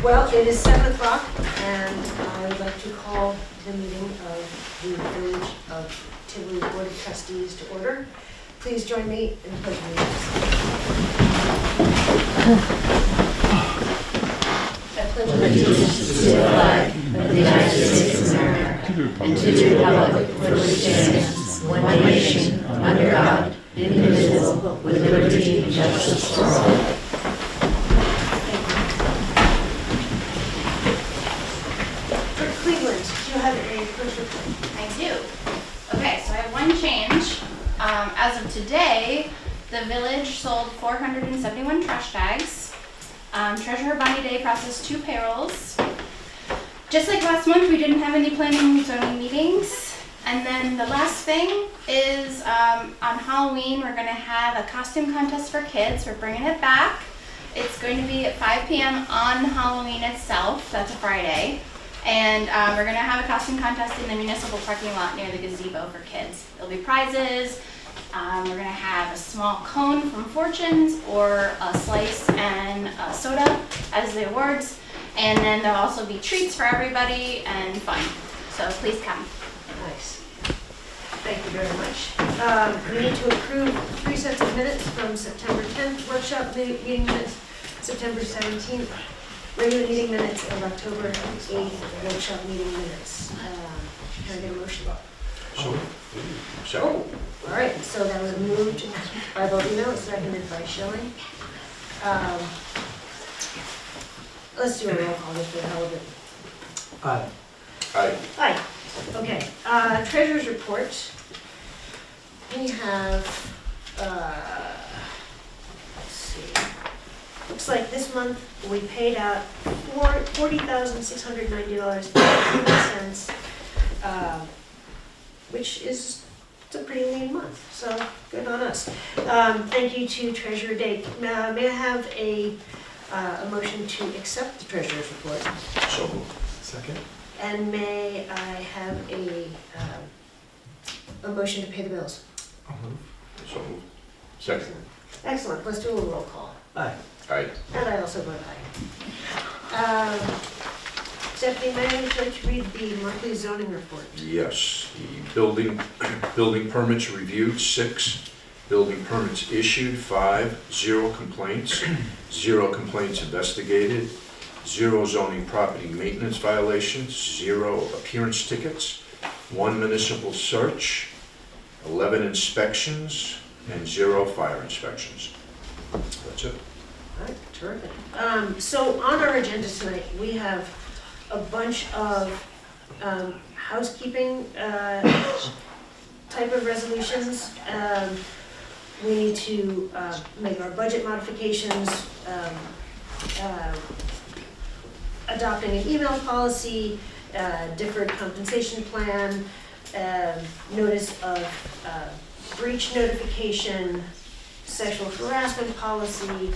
Well, it is 7 o'clock, and I would like to call the meeting of the Village of Tivoli Board of Trustees to order. Please join me in the pledge of allegiance. I pledge allegiance to the flag of the United States of America and to the republic for which it stands, one nation, under God, indivisible, with liberty and justice for all. I do. Okay, so I have one change. As of today, the village sold 471 trash tags. Treasurer Bonnie Day processed 2 payrolls. Just like last month, we didn't have any planning and zoning meetings. And then the last thing is on Halloween, we're going to have a costume contest for kids. We're bringing it back. It's going to be at 5 p.m. on Halloween itself. That's a Friday. And we're going to have a costume contest in the municipal parking lot near the gazebo for kids. There'll be prizes. We're going to have a small cone from Fortunes or a slice and a soda as the awards. And then there'll also be treats for everybody and fun. So please come. Nice. Thank you very much. We need to approve 3 sets of minutes from September 10th, workshop meeting minutes, September 17th. Regular meeting minutes of October 8th, workshop meeting minutes. Can I get a motion? So, Oh, all right, so that was moved by Bobino, seconded by Schilling. Let's do a roll call just for the hell of it. Aye. Aye. Aye. Okay, treasurer's report. We have, let's see. Looks like this month we paid out $40,690.50, which is a pretty lean month, so good on us. Thank you to Treasurer Day. May I have a motion to accept the treasurer's report? So moved. Second? And may I have a motion to pay the bills? I'll move. So moved. Second. Excellent, let's do a roll call. Aye. Aye. And I also vote aye. Stephanie, may I like to read the monthly zoning report? Yes, the building permits reviewed, 6. Building permits issued, 5. 0 complaints. 0 complaints investigated. 0 zoning property maintenance violations. 0 appearance tickets. 1 municipal search. 11 inspections, and 0 fire inspections. That's it. All right, terrific. So on our agenda tonight, we have a bunch of housekeeping type of resolutions. We need to make our budget modifications, adopting an email policy, deferred compensation plan, notice of breach notification, sexual harassment policy.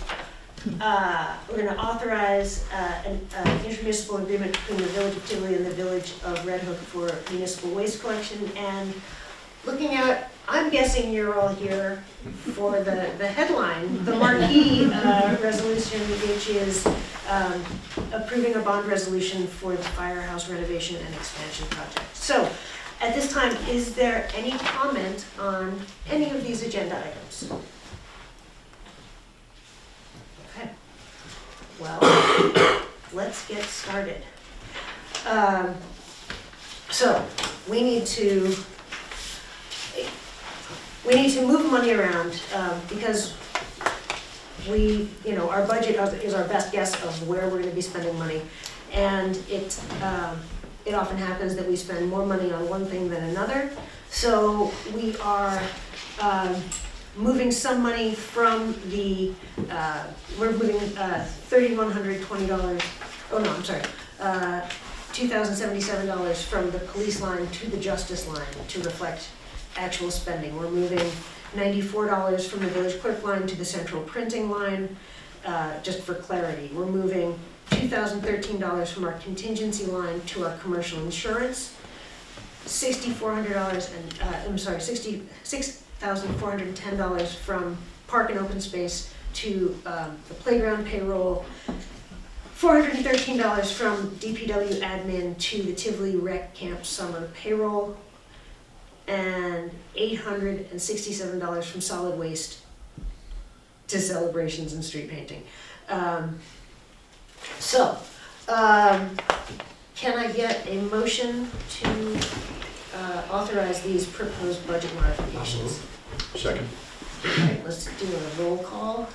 We're going to authorize an intermunicipal agreement between the Village of Tivoli and the Village of Red Hook for municipal waste collection. And looking at, I'm guessing you're all here for the headline, the marquee resolution, which is approving a bond resolution for the firehouse renovation and expansion project. So at this time, is there any comment on any of these agenda items? Okay. Well, let's get started. So we need to move money around because our budget is our best guess of where we're going to be spending money, and it often happens that we spend more money on one thing than another. So we are moving some money from the, we're moving $3,120, oh no, I'm sorry, $2,077 from the police line to the justice line to reflect actual spending. We're moving $94 from the village clerk line to the central printing line, just for clarity. We're moving $2,013 from our contingency line to our commercial insurance, $6,410 from park and open space to the playground payroll, $413 from DPW admin to the Tivoli Rec Camp summer payroll, and $867 from solid waste to celebrations and street painting. Can I get a motion to authorize these proposed budget modifications? Second? All right, let's do a roll call.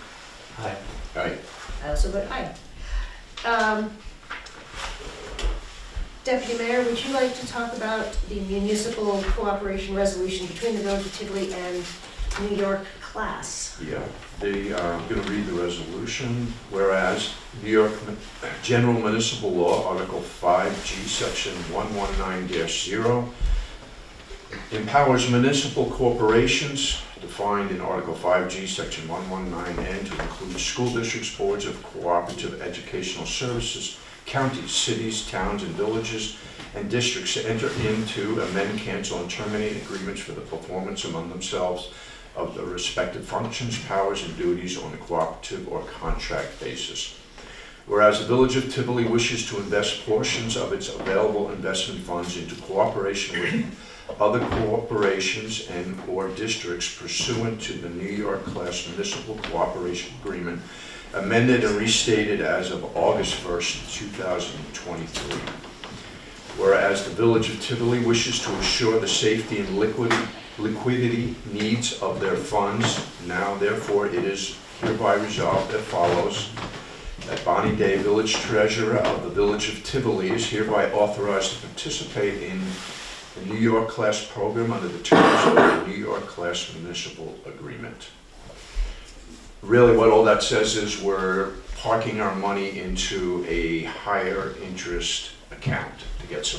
Aye. Aye. I also vote aye. Deputy Mayor, would you like to talk about the municipal cooperation resolution between the Village of Tivoli and New York class? Yeah, I'm going to read the resolution. Whereas New York General Municipal Law, Article 5G, Section 119-0, empowers municipal corporations, defined in Article 5G, Section 119N, to include school districts, boards of cooperative educational services, counties, cities, towns, and villages, and districts to enter into, amend, cancel, and terminate agreements for the performance among themselves of the respective functions, powers, and duties on a cooperative or contract basis. Whereas the Village of Tivoli wishes to invest portions of its available investment funds into cooperation with other corporations and or districts pursuant to the New York Class Municipal Cooperation Agreement, amended and restated as of August 1st, 2023. Whereas the Village of Tivoli wishes to assure the safety and liquidity needs of their funds, now therefore it is hereby resolved as follows: that Bonnie Day, Village Treasurer of the Village of Tivoli, is hereby authorized to participate in the New York Class Program under the terms of the New York Class Municipal Agreement. Really what all that says is we're parking our money into a higher interest account to get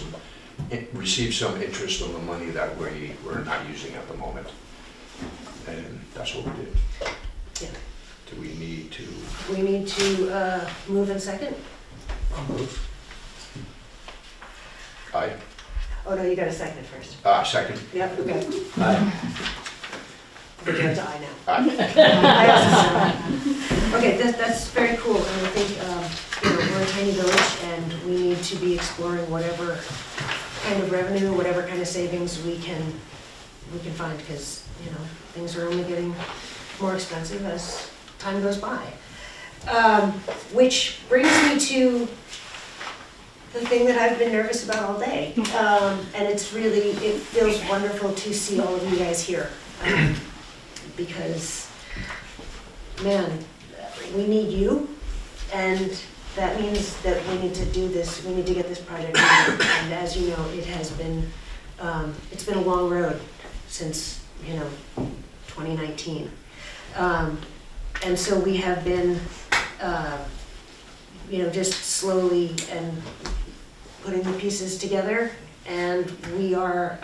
receive some interest on the money that we're not using at the moment. And that's what we did. Yeah. Do we need to? We need to move in second? I'll move. Aye. Oh, no, you got a second first. Second. Yep, okay. Aye. We're down to aye now. Aye. I also- Okay, that's very cool, and I think, we're a tiny village, and we need to be exploring whatever kind of revenue, whatever kind of savings we can find, because, things are only getting more expensive as time goes by. Which brings me to the thing that I've been nervous about all day, and it feels wonderful to see all of you guys here, because, man, we need you, and that means that we need to do this, we need to get this project done. And as you know, it has been, it's been a long road since, 2019. And so we have been, just slowly and putting the pieces together, and we are,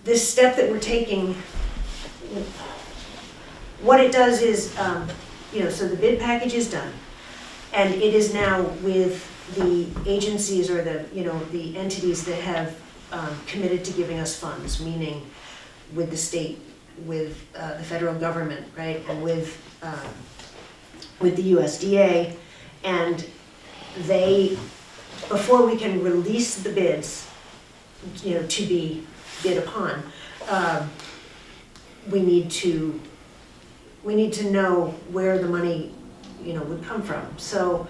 this step that we're taking, what it does is, so the bid package is done, and it is now with the agencies or the entities that have committed to giving us funds, meaning with the state, with the federal government, right, and with the USDA, and they, before we can release the bids, to be bid upon, we need to know where the money, would come from. So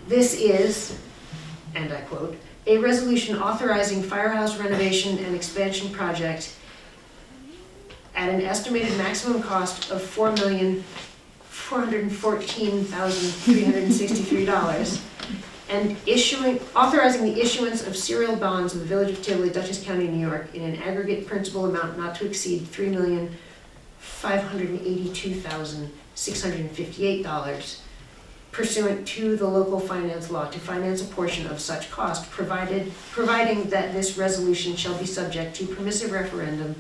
this is, and I quote, a resolution authorizing firehouse renovation and expansion project at an estimated maximum cost of $4,414,363 and authorizing the issuance of serial bonds of the Village of Tivoli, Dutchess County, New York, in an aggregate principal amount not to exceed $3,582,658 pursuant to the local finance law to finance a portion of such cost, providing that this resolution shall be subject to permissive referendum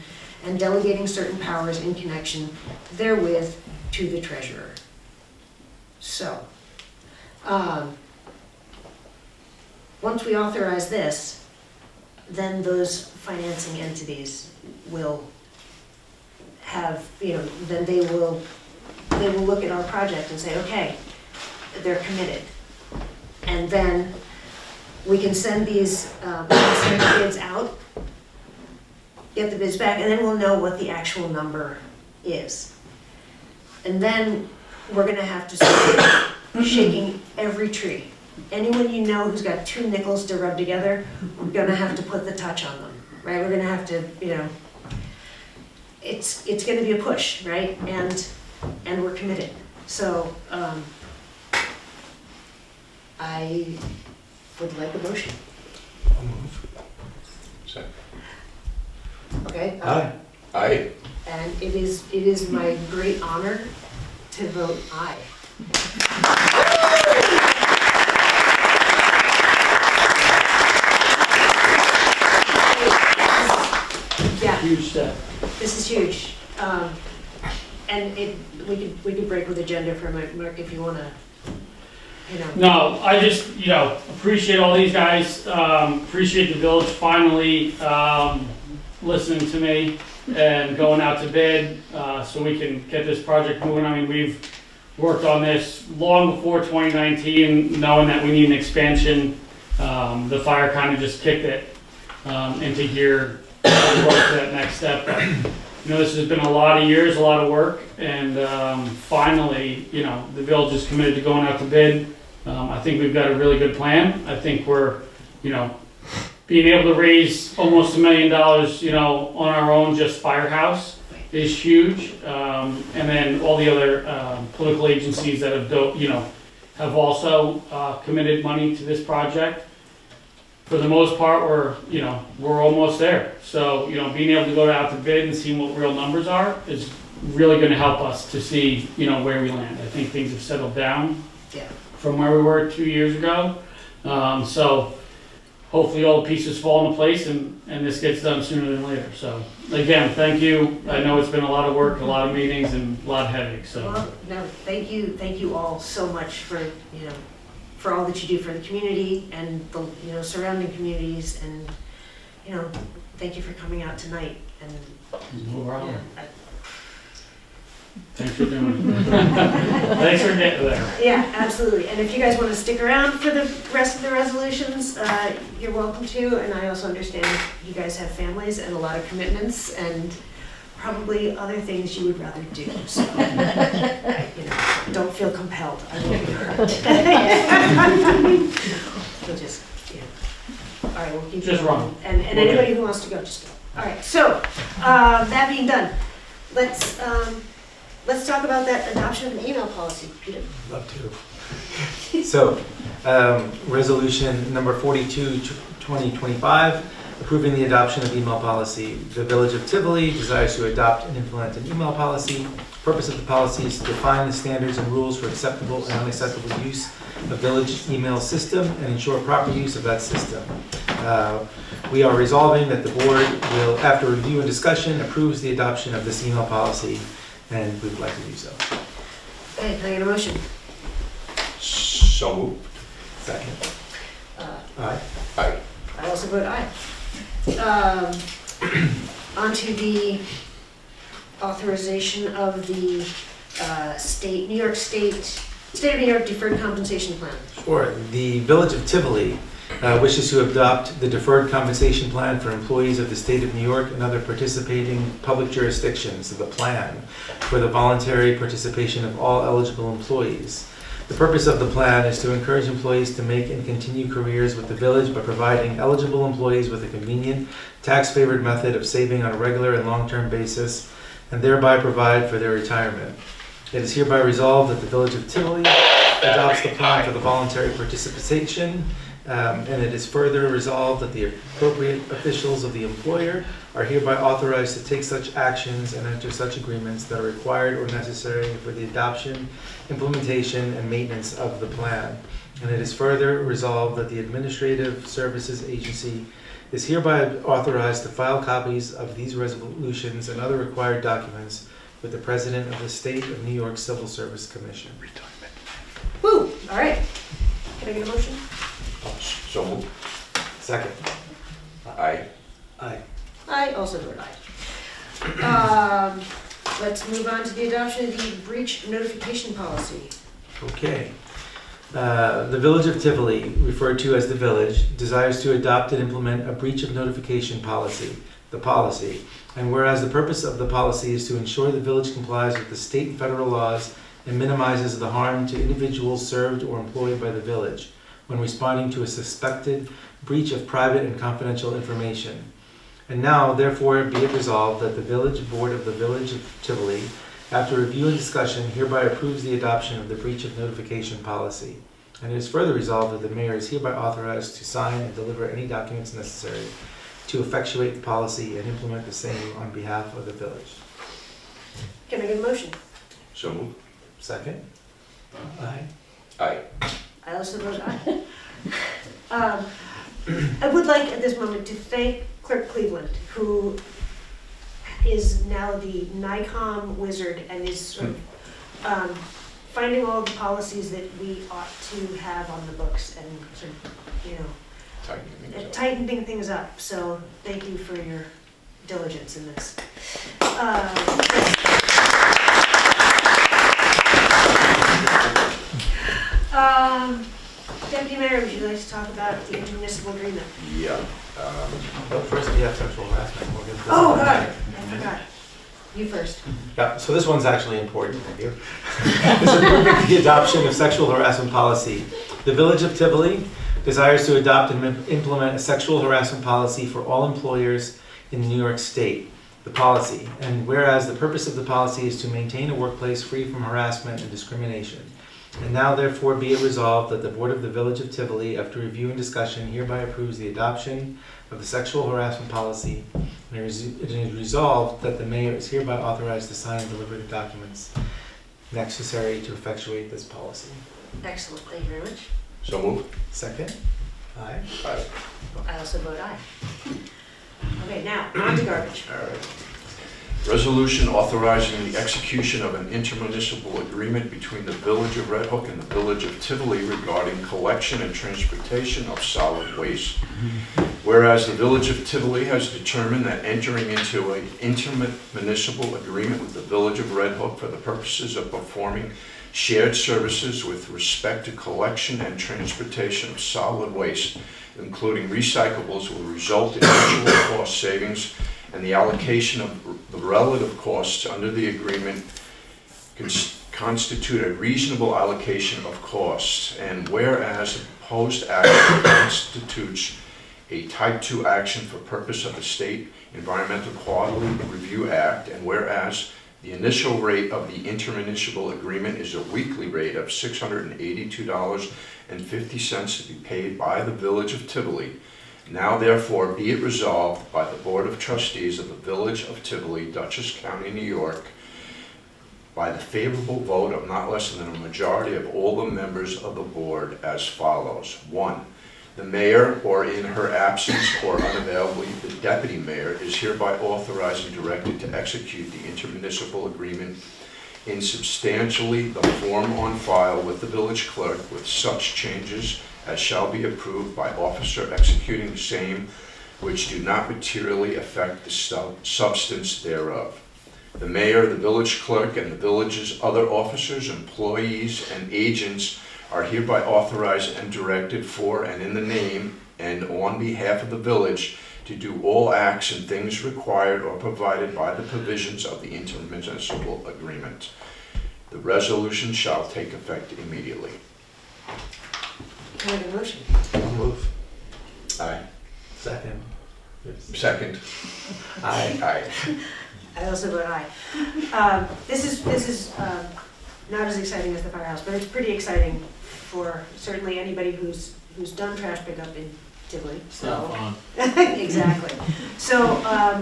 and delegating certain powers in connection therewith to the treasurer. So, once we authorize this, then those financing entities will have, then they will they will look at our project and say, okay, they're committed. And then we can send these, bids out, get the bids back, and then we'll know what the actual number is. And then we're gonna have to start shaking every tree. Anyone you know who's got 2 nickels to rub together, we're gonna have to put the touch on them, right? We're gonna have to, it's gonna be a push, right? And we're committed. So, I would like a motion. I'll move. Second. Okay? Aye. Aye. And it is my great honor to vote aye. Yeah, Huge step. this is huge. And we could break with agenda for a minute, Mark, if you wanna, No, I just, appreciate all these guys, appreciate the village finally, listening to me and going out to bid, so we can get this project moving. I mean, we've worked on this long before 2019, knowing that we need an expansion. The fire kind of just kicked it, into gear, to that next step. But, this has been a lot of years, a lot of work, and, finally, the village is committed to going out to bid. I think we've got a really good plan. I think we're, being able to raise almost $1 million, on our own, just Firehouse is huge. And then all the other political agencies that have also committed money to this project. For the most part, we're almost there. So, being able to go out to bid and see what real numbers are is really going to help us to see, where we land. I think things have settled down. Yeah. From where we were 2 years ago. So hopefully all the pieces fall into place and this gets done sooner than later. So again, thank you. I know it's been a lot of work, a lot of meetings, and a lot of headaches. So well, no, thank you all so much for, for all that you do for the community and the, surrounding communities, and, thank you for coming out tonight. And no problem. yeah, Thanks for doing it. Thanks for getting there. yeah, absolutely. And if you guys want to stick around for the rest of the resolutions, you're welcome to. And I also understand you guys have families and a lot of commitments and probably other things you would rather do. So, don't feel compelled. I will be hurt. So just, all right, we'll keep Just going. run. And anybody who wants to go, just go. All right. So that being done, let's talk about that adoption of an email policy, Peter. Love to. So, resolution number 42, 2025, approving the adoption of email policy. The Village of Tivoli desires to adopt and implement an email policy. The purpose of the policy is to define the standards and rules for acceptable and unacceptable use of village email system and ensure proper use of that system. We are resolving that the board will, after review and discussion, approves the adoption of this email policy, and we would like to do so. Okay, can I get a motion? So moved. Second. Uh, Aye. Aye. I also vote aye. Onto the authorization of the New York State of New York Deferred Compensation Plan. Sure. The Village of Tivoli wishes to adopt the deferred compensation plan for employees of the state of New York and other participating public jurisdictions, the plan, for the voluntary participation of all eligible employees. The purpose of the plan is to encourage employees to make and continue careers with the village by providing eligible employees with a convenient, tax-favored method of saving on a regular and long-term basis, and thereby provide for their retirement. It is hereby resolved that the Village of Tivoli adopts the plan for the voluntary participation, and it is further resolved that the appropriate officials of the employer are hereby authorized to take such actions and enter such agreements that are required or necessary for the adoption, implementation, and maintenance of the plan. And it is further resolved that the Administrative Services Agency is hereby authorized to file copies of these resolutions and other required documents with the President of the State of New York Civil Service Commission. Woo, all right. Can I get a motion? So moved. Second. Aye. Aye. I also vote aye. let's move on to the adoption of the breach notification policy. Okay. The Village of Tivoli, referred to as the Village, desires to adopt and implement a breach of notification policy, the policy. And whereas the purpose of the policy is to ensure the village complies with the state and federal laws and minimizes the harm to individuals served or employed by the village when responding to a suspected breach of private and confidential information. And now, therefore, be it resolved that the Village Board of the Village of Tivoli, after review and discussion, hereby approves the adoption of the breach of notification policy. And it is further resolved that the mayor is hereby authorized to sign and deliver any documents necessary to effectuate the policy and implement the same on behalf of the village. Can I get a motion? So moved. Second? Aye. Aye. I also vote aye. I would like at this moment to thank Clerk Cleveland, who is now the NICOM wizard and is sort of finding all the policies that we ought to have on the books and sort of, tightening things up. So thank you for your diligence in this. Deputy Mayor, would you like to talk about the intermunicipal agreement? Yeah. But first, we have sexual harassment. We'll get to Oh, that. God, I forgot. You first. Yeah, so this one's actually important, thank you. This is approving the adoption of sexual harassment policy. The Village of Tivoli desires to adopt and implement a sexual harassment policy for all employers in New York State. The policy, and whereas the purpose of the policy is to maintain a workplace free from harassment and discrimination. And now therefore be it resolved that the Board of the Village of Tivoli, after review and discussion, hereby approves the adoption of the sexual harassment policy. And it is resolved that the mayor is hereby authorized to sign and deliver the documents necessary to effectuate this policy. Excellent, thank you very much. So moved. Second? Aye. Aye. I also vote aye. Okay, now, on to garbage. All right. Resolution authorizing the execution of an intermunicipal agreement between the Village of Red Hook and the Village of Tivoli regarding collection and transportation of solid waste. Whereas the Village of Tivoli has determined that entering into an intermunicipal agreement with the Village of Red Hook for the purposes of performing shared services with respect to collection and transportation of solid waste, including recyclables, will result in mutual cost savings and the allocation of the relative costs under the agreement constitute a reasonable allocation of costs. And whereas the proposed action constitutes a Type 2 action for purpose of the State Environmental Quality Review Act, and whereas the initial rate of the intermunicipal agreement is a weekly rate of $682.50 to be paid by the Village of Tivoli. Now therefore be it resolved by the Board of Trustees of the Village of Tivoli, Dutchess County, New York, by the favorable vote of not less than a majority of all the members of the board as follows. 1. The mayor, or in her absence or unavailably, the deputy mayor, is hereby authorized and directed to execute the intermunicipal agreement in substantially the form on file with the village clerk, with such changes as shall be approved by officer executing the same, which do not materially affect the substance thereof. The mayor, the village clerk, and the village's other officers, employees, and agents are hereby authorized and directed for and in the name and on behalf of the village to do all acts and things required or provided by the provisions of the intermunicipal agreement. The resolution shall take effect immediately. Can I get a motion? I'll move. Aye. Second. Second. Aye. Aye. I also vote aye. This is not as exciting as the firehouse, but it's pretty exciting for certainly anybody who's done trash pickup in Tivoli. So exactly. So I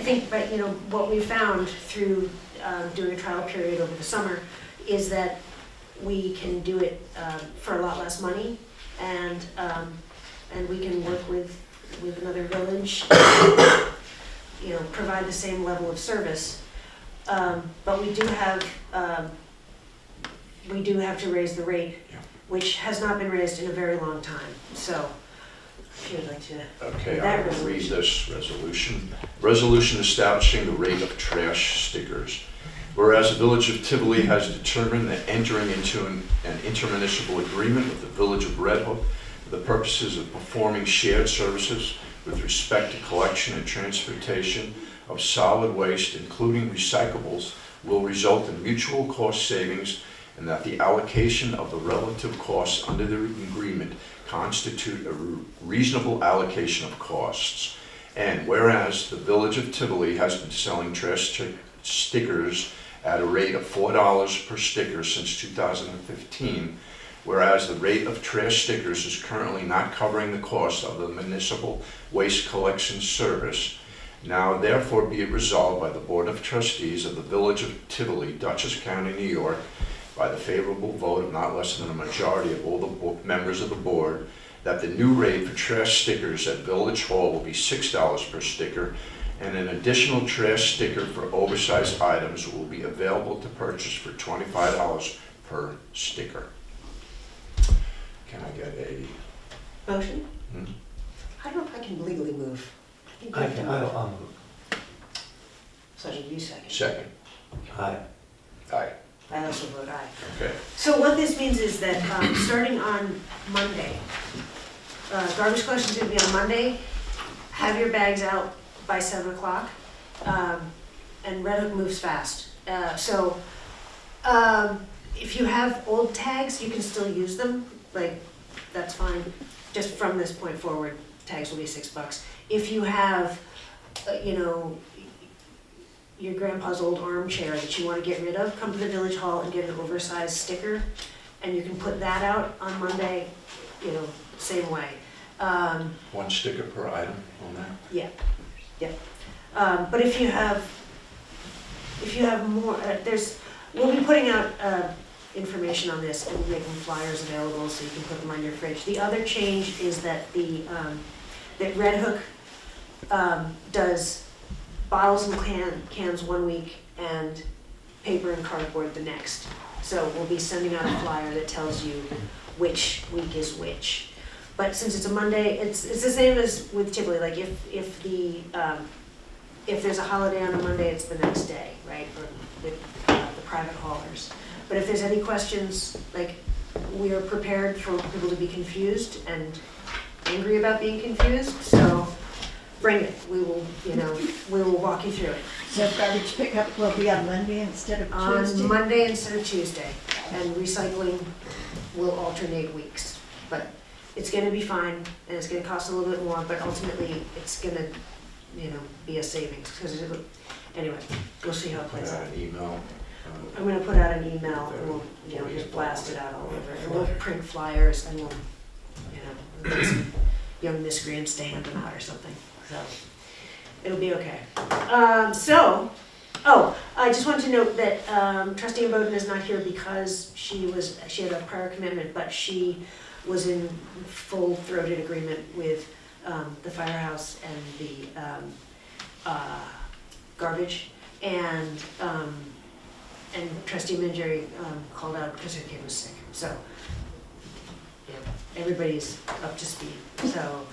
think, but what we found through doing a trial period over the summer is that we can do it for a lot less money, and we can work with another village, provide the same level of service. But we do have to raise the rate, which has not been raised in a very long time. So if you would like to. Okay, I will read this resolution. Resolution establishing the rate of trash stickers. Whereas the Village of Tivoli has determined that entering into an intermunicipal agreement with the Village of Red Hook for the purposes of performing shared services with respect to collection and transportation of solid waste, including recyclables, will result in mutual cost savings, and that the allocation of the relative costs under the agreement constitute a reasonable allocation of costs. And whereas the Village of Tivoli has been selling trash stickers at a rate of $4 per sticker since 2015, whereas the rate of trash stickers is currently not covering the cost of the municipal waste collection service, now therefore be it resolved by the Board of Trustees of the Village of Tivoli, Dutchess County, New York, by the favorable vote of not less than a majority of all the members of the board, that the new rate for trash stickers at Village Hall will be $6 per sticker, and an additional trash sticker for oversized items will be available to purchase for $25 per sticker. Can I get a... Motion? Hmm? I don't know if I can legally move. I think you I have to can, move. I'll move. So I should do second. Second? Aye. Aye. I also vote aye. Okay. So what this means is that starting on Monday, garbage collection is going to be on Monday. Have your bags out by 7 o'clock. And Red Hook moves fast. So if you have old tags, you can still use them. Like, that's fine. Just from this point forward, tags will be $6. If you have, your grandpa's old armchair that you want to get rid of, come to the Village Hall and get an oversized sticker, and you can put that out on Monday, same way. One sticker per item on that? Yeah. But if you have more, we'll be putting out information on this and making flyers available so you can put them on your fridge. The other change is that that Red Hook does bottles and cans 1 week and paper and cardboard the next. So we'll be sending out a flyer that tells you which week is which. But since it's a Monday, it's the same as with Tivoli. Like if there's a holiday on a Monday, it's the next day, right? Or with the private haulers. But if there's any questions, like, we are prepared for people to be confused and angry about being confused. So bring it. We will walk you through it. So garbage pickup will be on Monday instead of Tuesday? On Monday instead of Tuesday, and recycling will alternate weeks. But it's gonna be fine, and it's gonna cost a little bit more, but ultimately, it's gonna, be a savings, because anyway, we'll see how it Put plays out. out an email. I'm gonna put out an email, and we'll, just blast it out all over, and we'll print flyers, and we'll, get some young miscreants to hand them out or something, so it'll be okay. I just want to note that Trustee Bowden is not here because she had a prior commitment, but she was in full-throated agreement with the firehouse and the garbage, and Trustee Mangieri called out because her kid was sick. So everybody's up to speed. So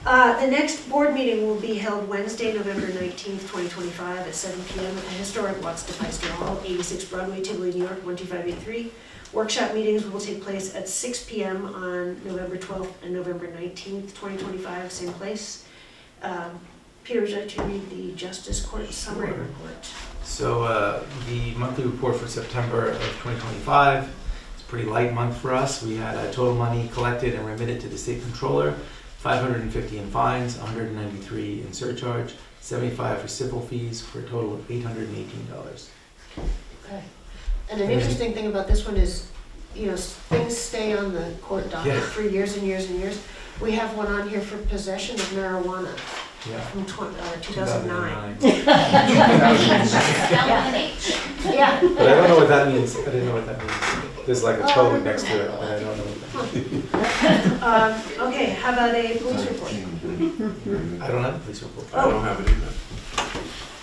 the next board meeting will be held Wednesday, November 19th, 2025 at 7 p.m. at Historic Watts DeFeister Hall, 86 Broadway, Tivoli, New York, 12583. Workshop meetings will take place at 6 p.m. on November 12th and November 19th, 2025, same place. Peter, would you like to read the Justice Court summary report? So the monthly report for September of 2025, it's a pretty light month for us. We had total money collected and remitted to the state controller, 550 in fines, 193 in surcharge, 75 for civil fees, for a total of $818. Okay. And an interesting thing about this one is, things stay on the court docket for years and years and years. We have one on here for possession of marijuana from 2009. Yeah. But I don't know what that means. I didn't know what that means. There's like a code next to it, but I don't know what that means. Okay, how about a police report? I don't have a police report. I don't have it either.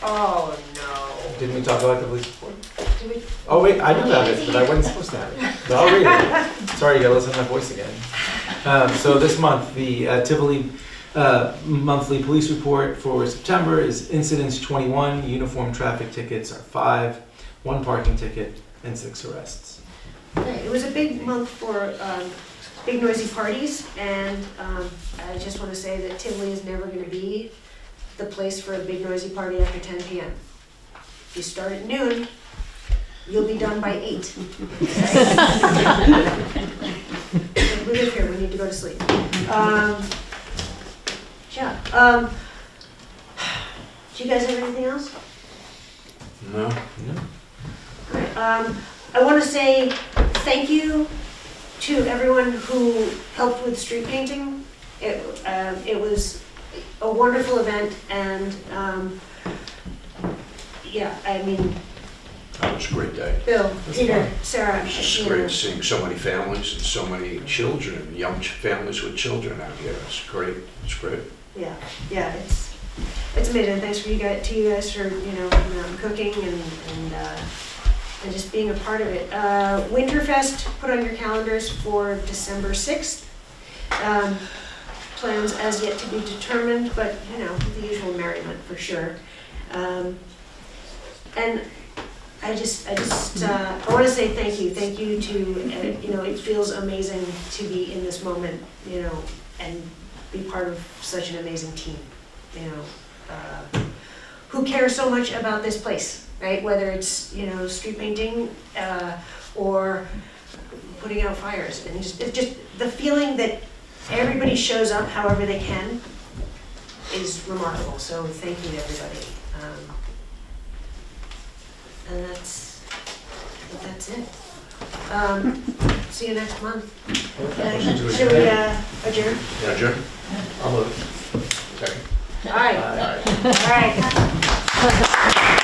Oh, no. Didn't we talk about the police report? Did we? Oh wait, I do have it, but I wasn't supposed to have it. But I'll read it. Sorry, you gotta listen to my voice again. So this month, the Tivoli monthly police report for September is incidents 21, uniform traffic tickets are 5, 1 parking ticket, and 6 arrests. Okay, it was a big month for big noisy parties, and I just want to say that Tivoli is never going to be the place for a big noisy party after 10 p.m. If you start at noon, you'll be done by 8. We live here, we need to go to sleep. Yeah. Do you guys have anything else? No? I want to say thank you to everyone who helped with street painting. It was a wonderful event, and yeah, I mean, That was a great day. Bill, Peter, Sarah, It was just great seeing so many families and so many children, young families with children out here. It's great. It's great. yeah, it's amazing. Thanks to you guys for cooking and just being a part of it. Winterfest, put on your calendars for December 6th. Plans as yet to be determined, but the usual merriment for sure. And I want to say thank you to, it feels amazing to be in this moment, and be part of such an amazing team, who cares so much about this place, right? Whether it's, street painting, or putting out fires, and it's just the feeling that everybody shows up however they can is remarkable. So thank you to everybody. And that's it. See you next month. Should we adjourn? Yeah, Jim? I'll move. Second. All right. All right.